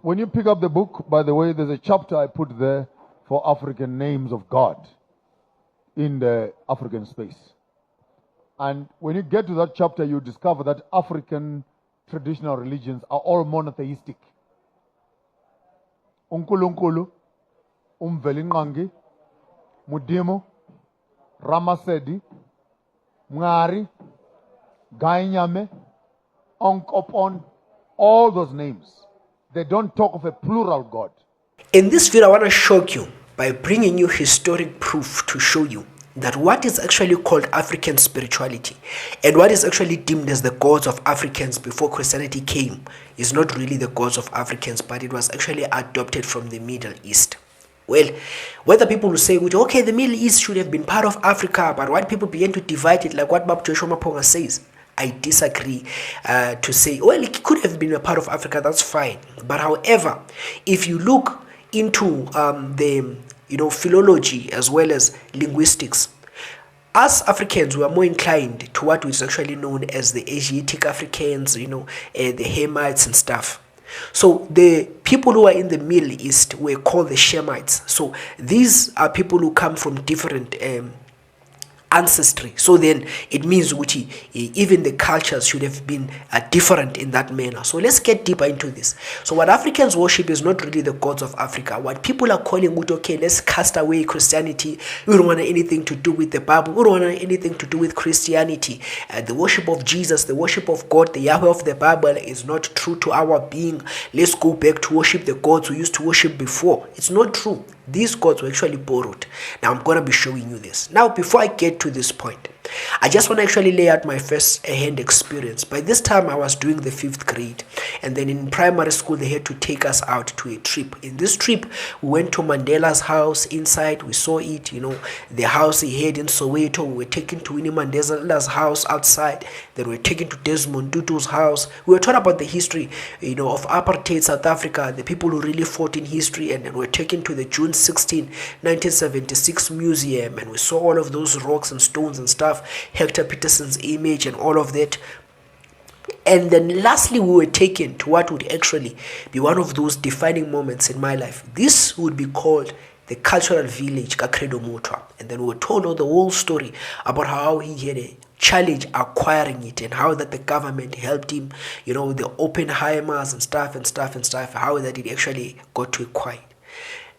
When you pick up the book, by the way, there's a chapter I put there for African names of God in the African space. And when you get to that chapter, you discover that African traditional religions are all monotheistic. Unkulunkulu, Umvelinqangi, Mudimo, Ramasedi, Mngari, Gainyame, Onkopon, all those names. They don't talk of a plural God. In this video, I want to shock you by bringing you historic proof to show you that what is actually called African spirituality and what is actually deemed as the gods of Africans before Christianity came is not really the gods of Africans, but it was actually adopted from the Middle East. Well, whether people will say, okay, the Middle East should have been part of Africa, but what people begin to divide it, like what Joshua Maponga says, I disagree to say, well, it could have been a part of Africa, that's fine. But however, if you look into the philology as well as linguistics, us Africans were more inclined to what is actually known as the Asiatic Africans, the Hamites and stuff. So the people who are in the Middle East were called the Shemites. So these are people who come from different ancestry. So then it means even the cultures should have been different in that manner. So let's get deeper into this. So what Africans worship is not really the gods of Africa. What people are calling okay, let's cast away Christianity. We don't want anything to do with the Bible. We don't want anything to do with Christianity. The worship of Jesus, the worship of God, the Yahweh of the Bible is not true to our being. Let's go back to worship the gods we used to worship before. It's not true. These gods were actually borrowed. Now I'm going to be showing you this. Now before I get to this point, I just want to actually lay out my first hand experience. By this time I was doing the 5th grade, and then in primary school they had to take us out to a trip. In this trip we went to Mandela's house. Inside we saw it, the house he had in Soweto. We were taken to Winnie Mandela's house outside. Then we were taken to Desmond Tutu's house. We were taught about the history of apartheid South Africa, the people who really fought in history. And then we were taken to the June 16, 1976 museum, and we saw all of those rocks and stones and stuff, Hector Peterson's image and all of that. And then lastly we were taken to what would actually be one of those defining moments in my life. This would be called the cultural village Kakredo Mutwa. And then we were told all the whole story about how he had a challenge acquiring it and how that the government helped him, the Oppenheimers and stuff, how that it actually got to acquire.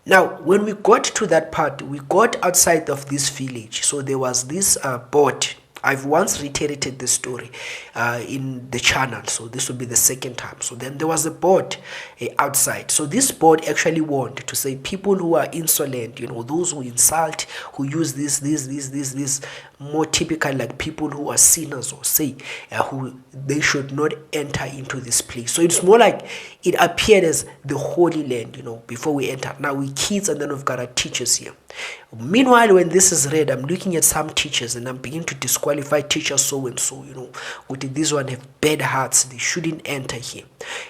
Now, when we got to that part, we got outside of this village. So there was this board. I've once reiterated this story in the channel, so this will be the second time. So then there was a board outside. So this board actually warned to say people who are insolent, those who insult, who use this more typical, like people who are sinners, or say who they should not enter into this place. So it's more like it appeared as the Holy Land, before we enter. Now we kids, and then we've got our teachers here. Meanwhile, when this is read, I'm looking at some teachers and I'm beginning to disqualify teachers so and so, with these one have bad hearts, they shouldn't enter here.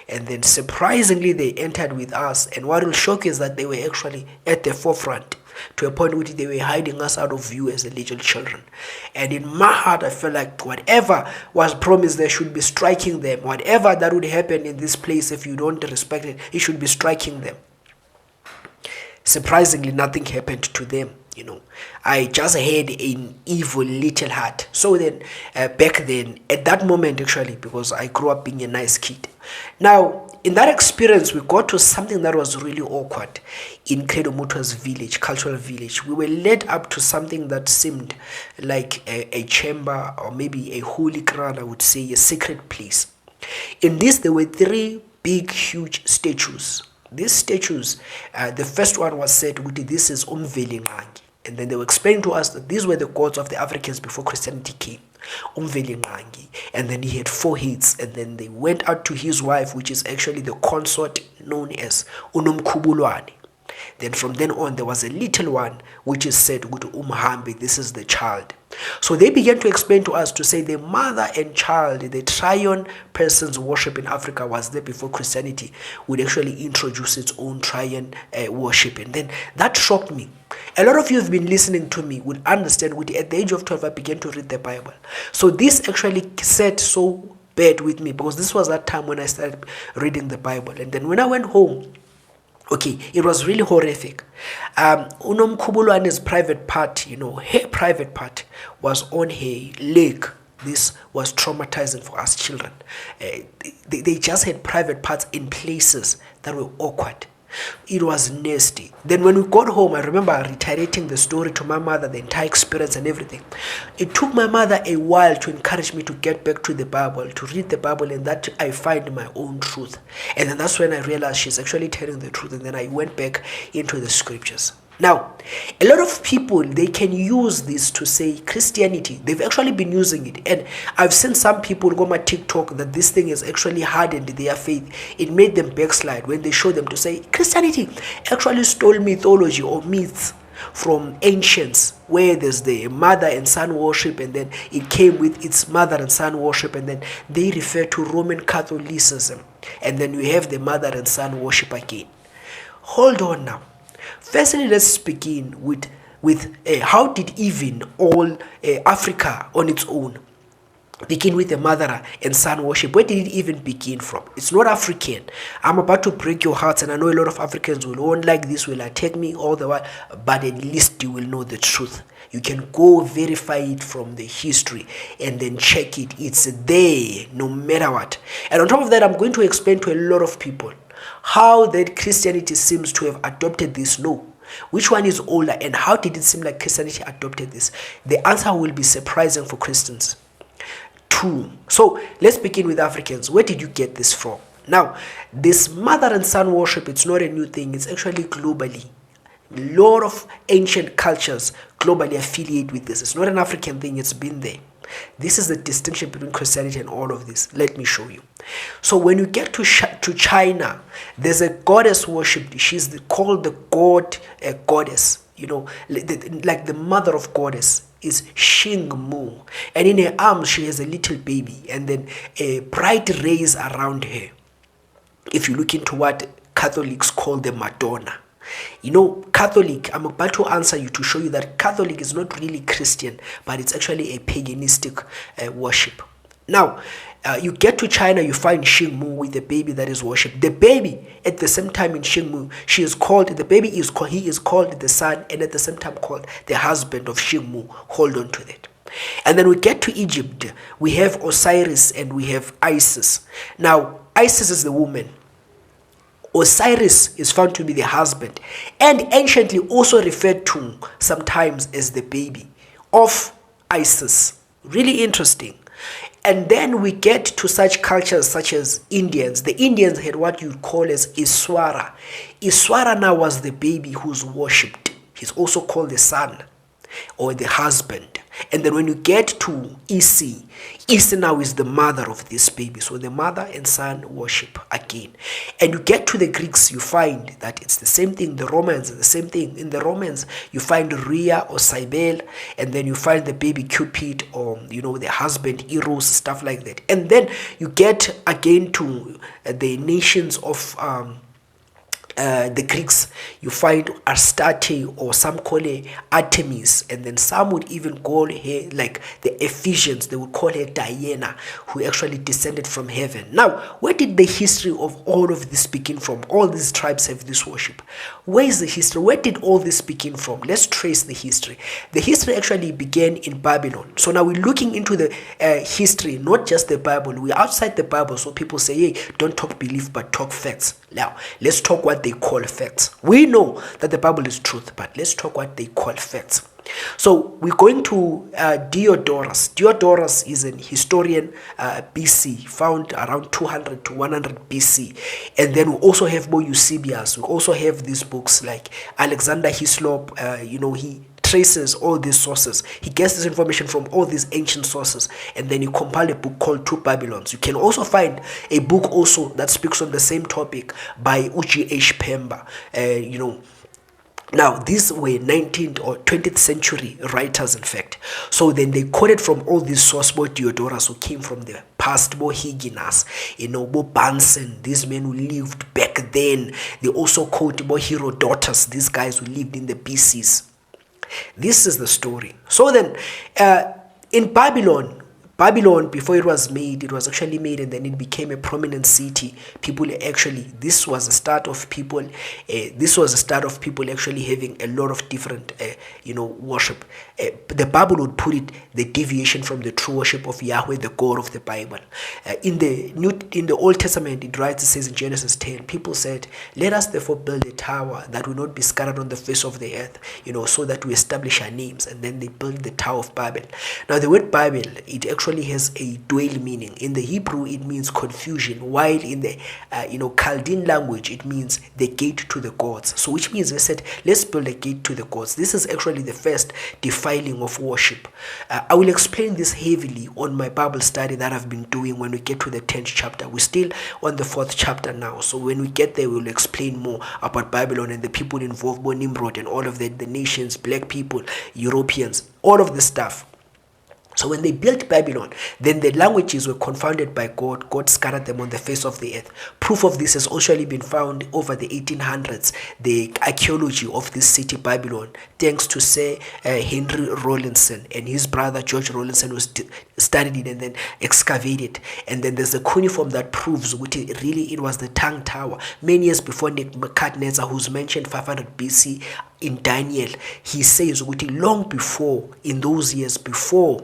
And then surprisingly they entered with us, and what will shock is that they were actually at the forefront, to a point where they were hiding us out of view as the little children. And in my heart I felt like whatever was promised there should be striking them. Whatever that would happen in this place, if you don't respect it, it should be striking them. Surprisingly, nothing happened to them. I just had an evil little heart. So then, back then, at that moment actually, because I grew up being a nice kid. Now, in that experience, we got to something that was really awkward in Credo Mutwa's village, cultural village. We were led up to something that seemed like a chamber, or maybe a holy ground, I would say, a sacred place. In this, there were 3 big, huge statues. These statues, the first one was said, this is Umvelinqangi. And then they were explaining to us that these were the gods of the Africans before Christianity came. Umvelinqangi. And then he had 4 heads. And then they went out to his wife, which is actually the consort known as Unomkhubulwane. Then from then on, there was a little one, which is said, Umhambi, this is the child. So they began to explain to us, to say the mother and child, the triune person's worship in Africa was there before Christianity would actually introduce its own triune worship. And then that shocked me. A lot of you have been listening to me would understand at the age of 12 I began to read the Bible. So this actually set so bear it with me, because this was that time when I started reading the Bible. And then when I went home, okay, it was really horrific. Unomkhubulwane's private part, her private part was on her leg. This was traumatizing for us children. They just had private parts in places that were awkward. It was nasty. Then when we got home, I remember reiterating the story to my mother, the entire experience and everything. It took my mother a while to encourage me to get back to the Bible, to read the Bible, and that I find my own truth. And then that's when I realized she's actually telling the truth, and then I went back into the scriptures. Now, a lot of people, they can use this to say Christianity. They've actually been using it. And I've seen some people go on my TikTok that this thing has actually hardened their faith. It made them backslide when they show them to say Christianity actually stole mythology or myths from ancients, where there's the mother and son worship, and then it came with its mother and son worship, and then they refer to Roman Catholicism, and then you have the mother and son worship again. Hold on now. Firstly, let's begin with how did even all Africa on its own begin with the mother and son worship? Where did it even begin from? It's not African. I'm about to break your hearts, and I know a lot of Africans won't like this, will attack me all the while, but at least you will know the truth. You can go verify it from the history and then check it. It's there no matter what. And on top of that, I'm going to explain to a lot of people how that Christianity seems to have adopted this. No. Which one is older, and how did it seem like Christianity adopted this? The answer will be surprising for Christians too. So let's begin with Africans. Where did you get this from? Now, this mother and son worship, it's not a new thing. It's actually globally. A lot of ancient cultures globally affiliate with this. It's not an African thing. It's been there. This is the distinction between Christianity and all of this. Let me show you. So when you get to China, there's a goddess worshipped. She's called the goddess. Like the mother of goddess is Xingmu. And in her arms, she has a little baby. And then a bright rays around her. If you look into what Catholics call the Madonna. Catholic, I'm about to answer you to show you that Catholic is not really Christian, but it's actually a paganistic worship. Now, you get to China, you find Xingmu with the baby that is worshipped. The baby, at the same time in Xingmu, he is called the son, and at the same time called the husband of Xingmu. Hold on to that. And then we get to Egypt. We have Osiris and we have Isis. Now, Isis is the woman. Osiris is found to be the husband, and anciently also referred to sometimes as the baby of Isis. Really interesting. And then we get to such cultures such as Indians. The Indians had what you'd call as Iswara. Iswara now was the baby who's worshipped. He's also called the son or the husband. And then when you get to Isi now is the mother of this baby. So the mother and son worship again. And you get to the Greeks, you find that it's the same thing. The Romans, the same thing. In the Romans, you find Rhea or Cybele, and then you find the baby Cupid or, the husband Eros, stuff like that. And then you get again to the nations of the Greeks. You find Astarte, or some call her Artemis, and then some would even call her, like the Ephesians, they would call her Diana, who actually descended from heaven. Now, where did the history of all of this begin from? All these tribes have this worship. Where is the history? Where did all this begin from? Let's trace the history. The history actually began in Babylon. So now we're looking into the history, not just the Bible. We're outside the Bible, so people say, hey, don't talk belief, but talk facts. Now, let's talk what they call facts. We know that the Bible is truth, but let's talk what they call facts. So we're going to Diodorus. Diodorus is an historian BC, found around 200 to 100 BC. And then we also have more Eusebius. We also have these books like Alexander Hislop. He traces all these sources. He gets this information from all these ancient sources, and then he compiled a book called Two Babylons. You can also find a book also that speaks on the same topic by Uji Pemba. Now, these were 19th or 20th century writers, in fact. So then they quoted from all these sources, Bo Diodorus, who came from the past, Bo Hyginus, Bo Bunsen, these men who lived back then. They also quote Bo Herodotus, these guys who lived in the BCs. This is the story. So then, in Babylon, Babylon, before it was actually made, and then it became a prominent city. This was the start of people actually having a lot of different worship. The Bible would put it the deviation from the true worship of Yahweh, the God of the Bible. In the Old Testament, it says in Genesis 10, people said, let us therefore build a tower that will not be scattered on the face of the earth, so that we establish our names. And then they built the Tower of Babel. Now the word Babel, it actually has a dual meaning. In the Hebrew, it means confusion, while in the Chaldean language, it means the gate to the gods. So which means they said, let's build a gate to the gods. This is actually the first defiling of worship. I will explain this heavily on my Bible study that I've been doing when we get to the 10th chapter. We're still on the 4th chapter now. So when we get there, we'll explain more about Babylon and the people involved, Nimrod and all of the nations, black people, Europeans, all of the stuff. So when they built Babylon, then the languages were confounded by God. God scattered them on the face of the earth. Proof of this has actually been found over the 1800s, the archaeology of this city, Babylon, thanks to Sir Henry Rawlinson and his brother George Rawlinson, who studied it and then excavated. And then there's a cuneiform that proves it was the Tongue Tower. Many years before Nebuchadnezzar, who's mentioned 500 BC, in Daniel, he says long before, in those years before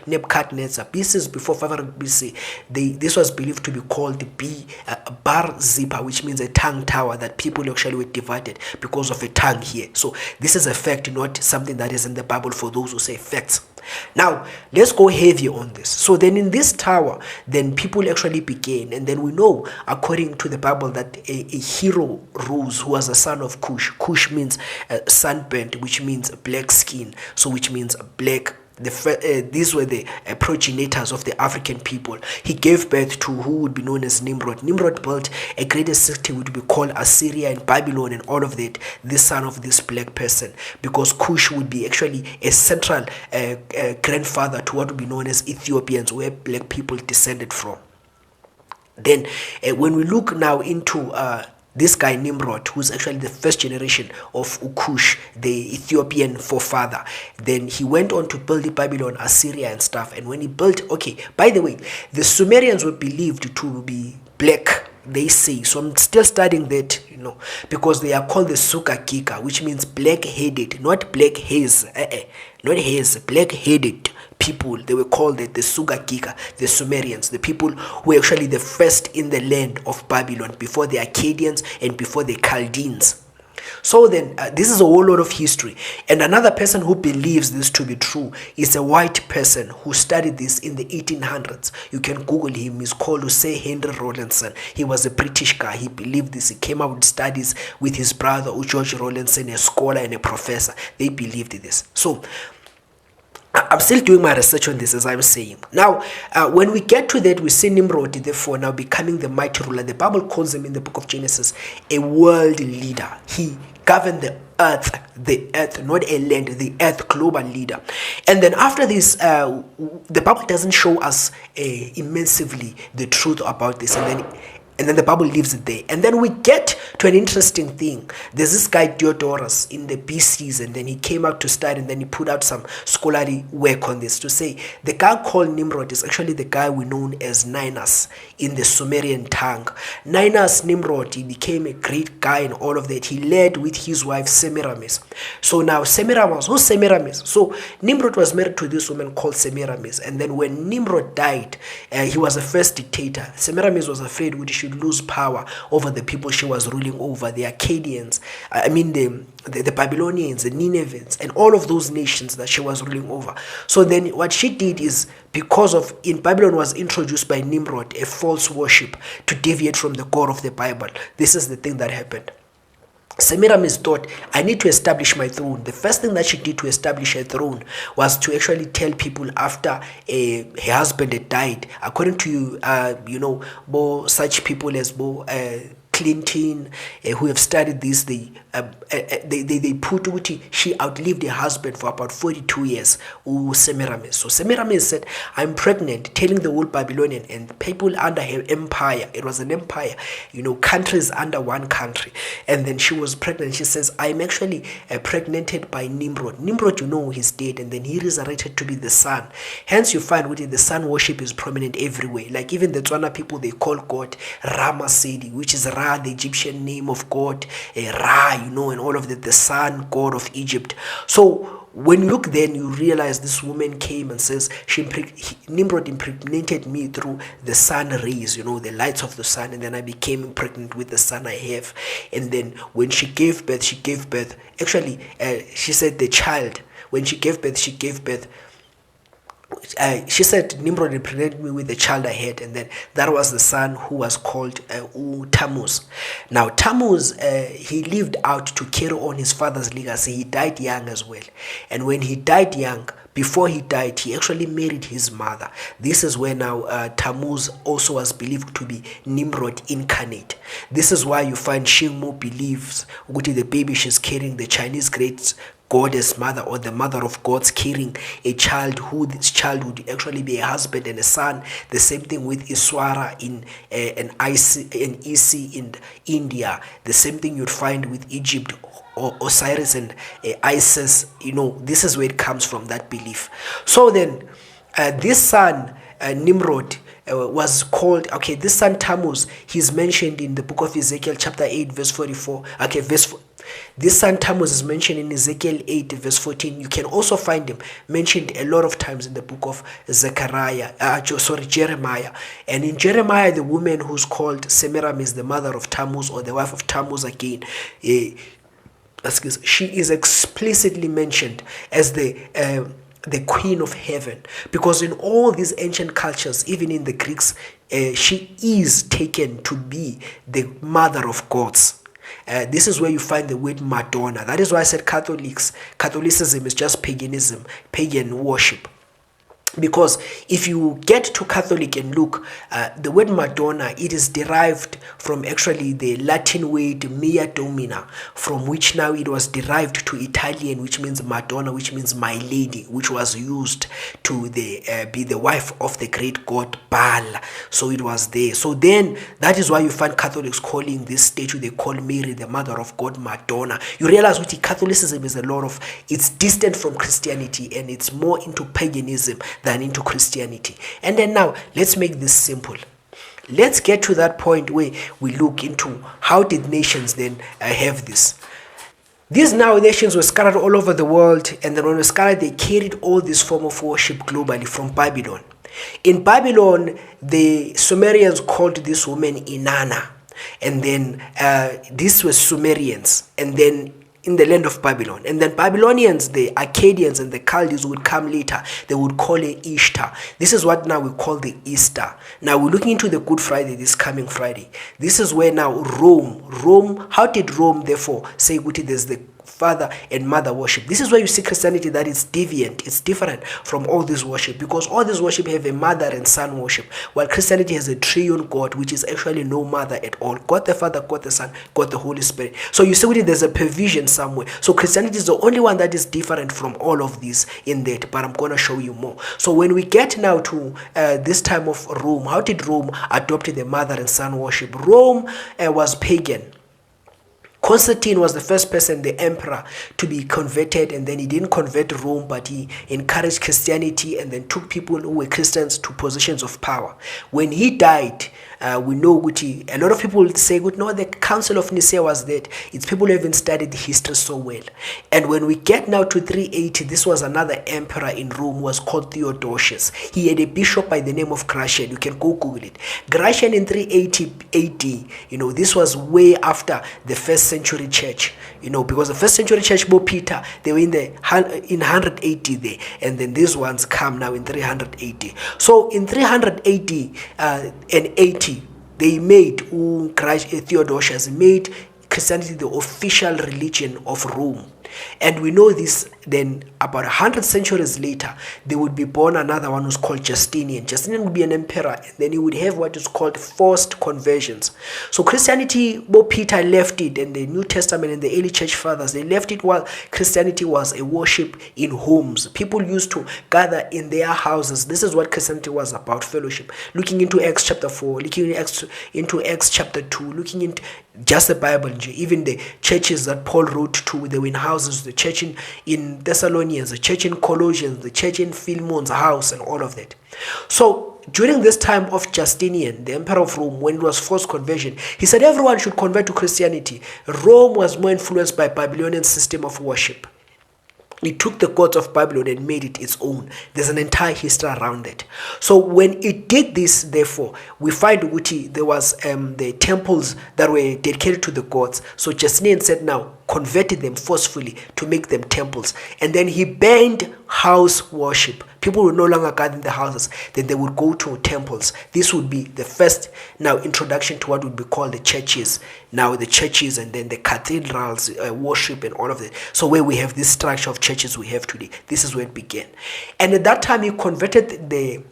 Nebuchadnezzar, before 500 BC, this was believed to be called Bar Zipa, which means a tongue tower, that people actually were divided because of a tongue here. So this is a fact, not something that is in the Bible for those who say facts. Now, let's go heavy on this. So then in this tower, then people actually began. And then we know, according to the Bible, that a hero rose who was a son of Cush. Cush means sunburnt, which means black skin. So which means black. These were the progenitors of the African people. He gave birth to who would be known as Nimrod. Nimrod built a greater city which would be called Assyria and Babylon and all of that, this son of this black person, because Cush would be actually a central grandfather to what would be known as Ethiopians, where black people descended from. Then when we look now into this guy Nimrod, who's actually the first generation of Ukush, the Ethiopian forefather, then he went on to build Babylon, Assyria and stuff. And when he built, by the way, the Sumerians were believed to be black, they say. So I'm still studying that, because they are called the Sukakika, which means black-headed, not black haze, not haze, black-headed people. They were called the Sugakika, the Sumerians, the people who were actually the first in the land of Babylon before the Akkadians and before the Chaldeans. So then, this is a whole lot of history. And another person who believes this to be true is a white person who studied this in the 1800s. You can Google him. He's called Sir Henry Rawlinson. He was a British guy. He believed this. He came up with studies with his brother, George Rawlinson, a scholar and a professor. They believed this. So I'm still doing my research on this, as I'm saying. Now, when we get to that, we see Nimrod, therefore, now becoming the mighty ruler. The Bible calls him in the book of Genesis a world leader. He governed the earth, not a land, the earth, global leader. And then after this, the Bible doesn't show us immensely the truth about this. And then the Bible leaves it there. And then we get to an interesting thing. There's this guy Diodorus in the BCs, and then he came out to study, and then he put out some scholarly work on this to say the guy called Nimrod is actually the guy we know as Ninus in the Sumerian tongue. Ninus Nimrod, he became a great guy and all of that. He led with his wife Semiramis. So now Semiramis, who's Semiramis? So Nimrod was married to this woman called Semiramis, and then when Nimrod died, he was the first dictator. Semiramis was afraid she should lose power over the people she was ruling over, the Akkadians, the Babylonians, the Ninevians, and all of those nations that she was ruling over. So then what she did is, in Babylon was introduced by Nimrod a false worship to deviate from the God of the Bible. This is the thing that happened. Semiramis thought, I need to establish my throne. The first thing that she did to establish her throne was to actually tell people after her husband had died, according to such people as Clinton, who have studied this, they put ukuthi she outlived her husband for about 42 years, Semiramis. So Semiramis said, I'm pregnant, telling the whole Babylonian and people under her empire. It was an empire, countries under one country. And then she was pregnant. She says, I'm actually pregnanted by Nimrod. Nimrod, he's dead, and then he resurrected to be the sun. Hence, you find the sun worship is prominent everywhere. Like even the Tswana people, they call God Ramasedi, which is Ra, the Egyptian name of God, Ra, and all of that, the sun god of Egypt. So when you look, then you realize this woman came and says, Nimrod impregnated me through the sun rays, the lights of the sun, and then I became pregnant with the son I have. And then when she gave birth, actually, she said the child, when she gave birth, she said Nimrod impregnated me with the child I had, and then that was the son who was called Tammuz. Now Tammuz, he lived out to carry on his father's legacy. He died young as well, and when he died young, before he died, he actually married his mother. This is where now Tammuz also was believed to be Nimrod incarnate. This is why you find Shingmo believes the baby she's carrying, the Chinese great goddess mother, or the mother of gods, carrying a child, who this child would actually be a husband and a son. The same thing with Iswara in Isi in India. The same thing you'd find with Egypt, or Osiris and Isis. This is where it comes from, that belief. So then this son Nimrod was called, this son Tammuz, he's mentioned in the book of Ezekiel chapter 8 verse 44. This son Tammuz is mentioned in Ezekiel 8 verse 14. You can also find him mentioned a lot of times in the book of Jeremiah. And in Jeremiah, the woman who's called Semiramis, the mother of Tammuz, or the wife of Tammuz again, she is explicitly mentioned as the queen of heaven, because in all these ancient cultures, even in the Greeks, she is taken to be the mother of gods. This is where you find the word Madonna. That is why I said Catholicism is just paganism, pagan worship. Because if you get to Catholic and look, the word Madonna, it is derived from actually the Latin word mea domina, from which now it was derived to Italian, which means Madonna, which means my lady, which was used to be the wife of the great god Baal. So it was there. So then that is why you find Catholics calling this statue, they call Mary the mother of God Madonna. You realize what Catholicism is it's distant from Christianity, and it's more into paganism than into Christianity. And then now, let's make this simple. Let's get to that point where we look into how did nations then have this. These now nations were scattered all over the world, and then when they were scattered, they carried all this form of worship globally from Babylon. In Babylon, the Sumerians called this woman Inanna, and then these were Sumerians, and then in the land of Babylon. And then Babylonians, the Akkadians and the Chaldees would come later. They would call it Ishtar. This is what now we call the Easter. Now we're looking into the Good Friday, this coming Friday. This is where now Rome, how did Rome therefore say, there's the father and mother worship? This is why you see Christianity that is deviant. It's different from all this worship, because all this worship have a mother and son worship, while Christianity has a triune God, which is actually no mother at all. God the Father, God the Son, God the Holy Spirit. So you see there's a provision somewhere. So Christianity is the only one that is different from all of these in that, but I'm going to show you more. So when we get now to this time of Rome, how did Rome adopt the mother and son worship? Rome was pagan. Constantine was the first person, the emperor, to be converted, and then he didn't convert Rome, but he encouraged Christianity and then took people who were Christians to positions of power. When he died, we know a lot of people say, no, the Council of Nicaea was dead. It's people who haven't studied history so well. And when we get now to 380, this was another emperor in Rome who was called Theodosius. He had a bishop by the name of Gratian. You can go Google it. Gratian in 380 AD, this was way after the first century church, because the first century church, Peter, they were in 180 there, and then these ones come now in 380. So in 380 and 80, they made Theodosius made Christianity the official religion of Rome. And we know this, then about 100 centuries later, there would be born another one who's called Justinian. Justinian would be an emperor, and then he would have what is called forced conversions. So Christianity, Peter left it, and the New Testament and the early church fathers, they left it while Christianity was a worship in homes. People used to gather in their houses. This is what Christianity was about, fellowship. Looking into Acts chapter 4, looking into Acts chapter 2, looking into just the Bible, even the churches that Paul wrote to, they were in houses, the church in Thessalonians, the church in Colossians, the church in Philemon's house, and all of that. So during this time of Justinian, the emperor of Rome, when it was forced conversion, he said everyone should convert to Christianity. Rome was more influenced by Babylonian system of worship. It took the gods of Babylon and made it its own. There's an entire history around it. So when it did this, therefore, we find there was the temples that were dedicated to the gods. So Justinian said now, converted them forcefully to make them temples. And then he banned house worship. People would no longer gather in the houses. Then they would go to temples. This would be the first introduction to what would be called the churches. Now the churches and then the cathedrals, worship and all of that. So where we have this structure of churches we have today, this is where it began. And at that time he converted the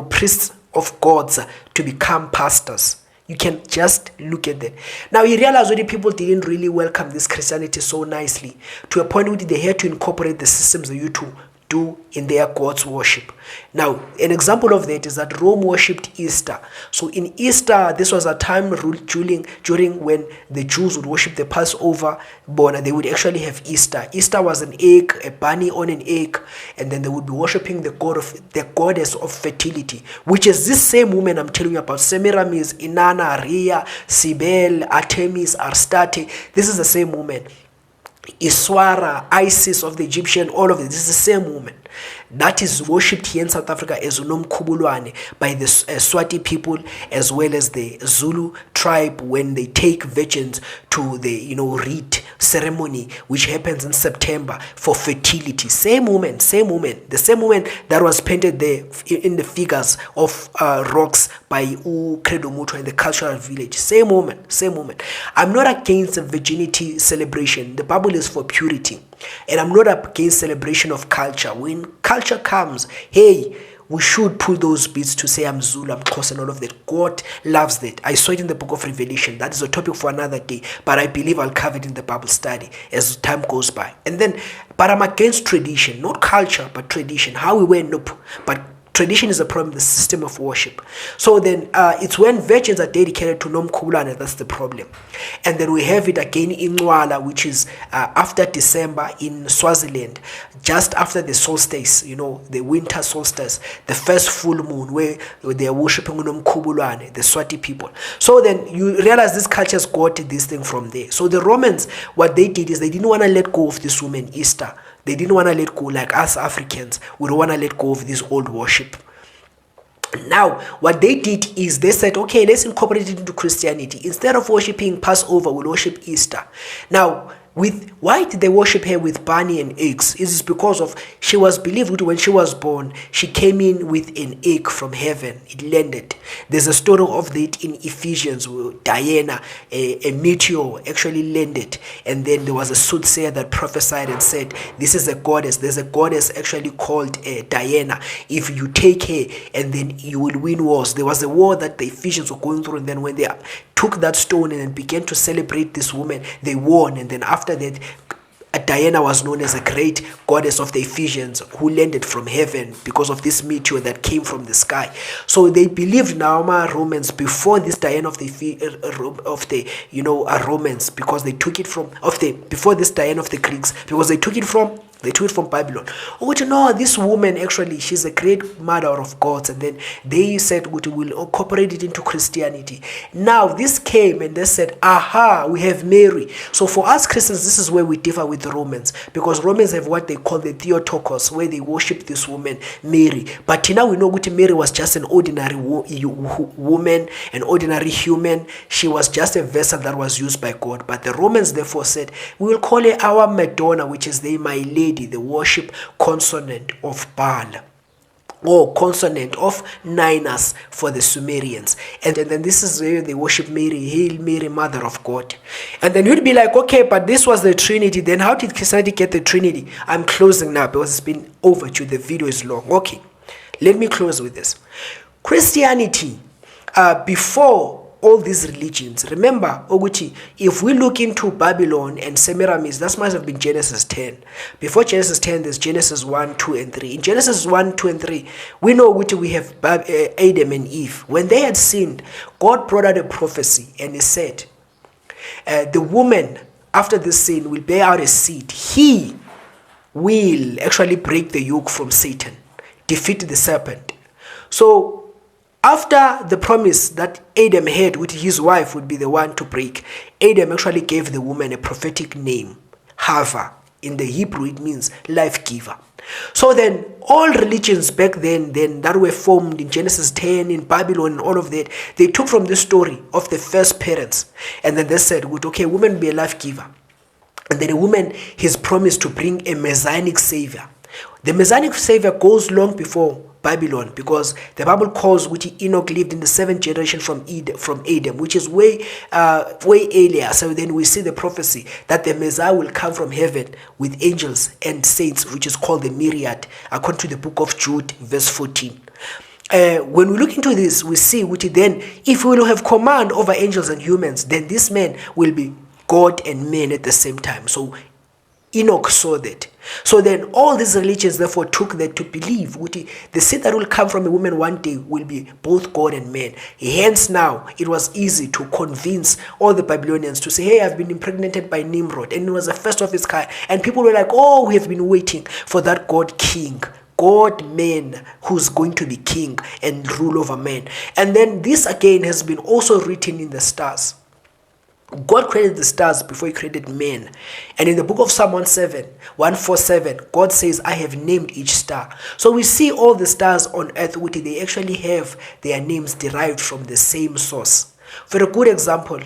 priests of gods to become pastors. You can just look at that. Now you realize already people didn't really welcome this Christianity so nicely, to a point where they had to incorporate the systems they used to do in their God's worship. Now, an example of that is that Rome worshipped Easter. So in Easter, this was a time during when the Jews would worship the Passover born, and they would actually have Easter. Easter was an egg, a bunny on an egg, and then they would be worshiping the goddess of fertility, which is this same woman I'm telling you about: Semiramis, Inanna, Rhea, Cybele, Artemis, Astarte. This is the same woman. Iswara, Isis of the Egyptian, all of it. This is the same woman that is worshipped here in South Africa as Unomkhubulwane by the Swati people, as well as the Zulu tribe, when they take virgins to the rite ceremony which happens in September for fertility. Same woman, the same woman that was painted there in the figures of rocks by Credo Mutua in the cultural village. Same woman. I'm not against the virginity celebration. The Bible is for purity, and I'm not against celebration of culture. When culture comes, hey, we should pull those bits to say I'm Zulu, I'm Xhosa, and all of that. God loves that. I saw it in the book of Revelation. That is a topic for another day, but I believe I'll cover it in the Bible study as time goes by. But I'm against tradition, not culture, but tradition. How we were, nope. But tradition is a problem, the system of worship. So then it's when virgins are dedicated to Nomkhulane, that's the problem. And then we have it again in Nwala, which is after December in Swaziland, just after the solstice, the winter solstice, the first full moon, where they are worshipping Nomkhulane, the Swati people. So then you realize this culture's got this thing from there. So the Romans, what they did is they didn't want to let go of this woman Easter. They didn't want to let go, like us Africans. We don't want to let go of this old worship. Now, what they did is they said, okay, let's incorporate it into Christianity. Instead of worshipping Passover, we'll worship Easter. Now, why did they worship her with bunny and eggs? It is because of she was believed when she was born, she came in with an egg from heaven. It landed. There's a story of that in Ephesians where Diana, a meteor, actually landed, and then there was a soothsayer that prophesied and said, this is a goddess. There's a goddess actually called Diana. If you take her, and then you will win wars. There was a war that the Ephesians were going through, and then when they took that stone and began to celebrate this woman, they won. And then after that, Diana was known as a great goddess of the Ephesians who landed from heaven because of this meteor that came from the sky. So they believed Romans before this Diana of the Romans, because they took it from before this Diana of the Greeks, because they took it from Babylon. No, this woman actually, she's a great mother of gods, and then they said we will incorporate it into Christianity. Now this came and they said, aha, we have Mary. So for us Christians, this is where we differ with the Romans, because Romans have what they call the Theotokos, where they worship this woman Mary. But now we know that Mary was just an ordinary woman, an ordinary human. She was just a vessel that was used by God. But the Romans therefore said, we will call her our Madonna, which is my lady, the worship consonant of Baal. or consonant of Ninus for the Sumerians. And then this is where they worship Mary, Hail Mary, Mother of God. And then you'd be like, okay, but this was the Trinity. Then how did Christianity get the Trinity? I'm closing now because it's been overdue. The video is long. Okay, let me close with this. Christianity, before all these religions, remember, Oguchi, if we look into Babylon and Semiramis, that must have been Genesis 10. Before Genesis 10, there's Genesis 1, 2, and 3. In Genesis 1, 2, and 3, we know Oguchi, we have Adam and Eve. When they had sinned, God brought out a prophecy and he said, the woman, after this sin, will bear out a seed. He will actually break the yoke from Satan, defeat the serpent. So, after the promise that Adam had with his wife would be the one to break, Adam actually gave the woman a prophetic name, Hava. In the Hebrew, it means life giver. So then, all religions back then that were formed in Genesis 10, in Babylon, and all of that, they took from the story of the first parents. And then they said, okay, woman be a life giver. And then a woman is promised to bring a messianic savior. The messianic savior goes long before Babylon, because the Bible calls which Enoch lived in the 7th generation from Adam, which is way earlier. So then we see the prophecy that the Messiah will come from heaven with angels and saints, which is called the myriad, according to the book of Jude, verse 14. When we look into this, we see which then, if we will have command over angels and humans, then this man will be God and man at the same time. So Enoch saw that. So then all these religions therefore took that to believe the seed that will come from a woman one day will be both God and man. Hence now it was easy to convince all the Babylonians to say, hey, I've been impregnated by Nimrod, and it was the first of its kind. And people were like, oh, we have been waiting for that God king, God man who's going to be king and rule over man. And then this again has been also written in the stars. God created the stars before he created men. And in the book of Psalm 147, God says, I have named each star. So we see all the stars on earth, they actually have their names derived from the same source. For a good example,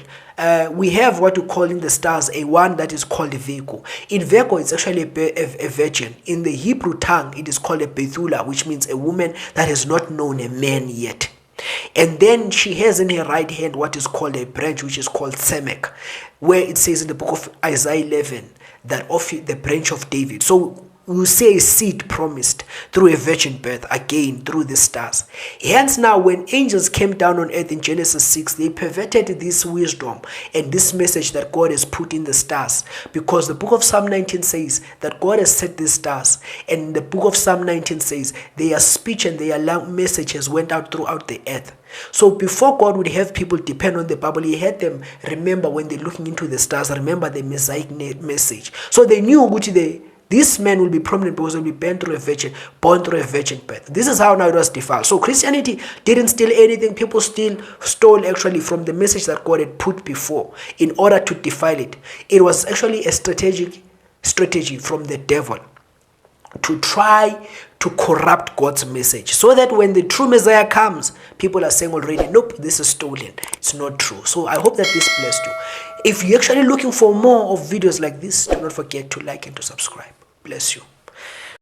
we have what we call in the stars a one that is called Virgo. In Virgo, it's actually a virgin. In the Hebrew tongue, it is called a Bethula, which means a woman that has not known a man yet. And then she has in her right hand what is called a branch, which is called Semek, where it says in the book of Isaiah 11 that of the branch of David. So we see a seed promised through a virgin birth, again through the stars. Hence now when angels came down on earth in Genesis 6, they perverted this wisdom and this message that God has put in the stars, because the book of Psalm 19 says that God has set these stars, and the book of Psalm 19 says their speech and their messages went out throughout the earth. So before God would have people depend on the Bible, he had them remember when they're looking into the stars, remember the Messianic message. So they knew which this man will be prominent because he will be born through a virgin birth. This is how now it was defiled. So Christianity didn't steal anything. People still stole actually from the message that God had put before in order to defile it. It was actually a strategy from the devil to try to corrupt God's message, so that when the true Messiah comes, people are saying already, nope, this is stolen. It's not true. So I hope that this blessed you. If you're actually looking for more of videos like this, do not forget to like and to subscribe. Bless you.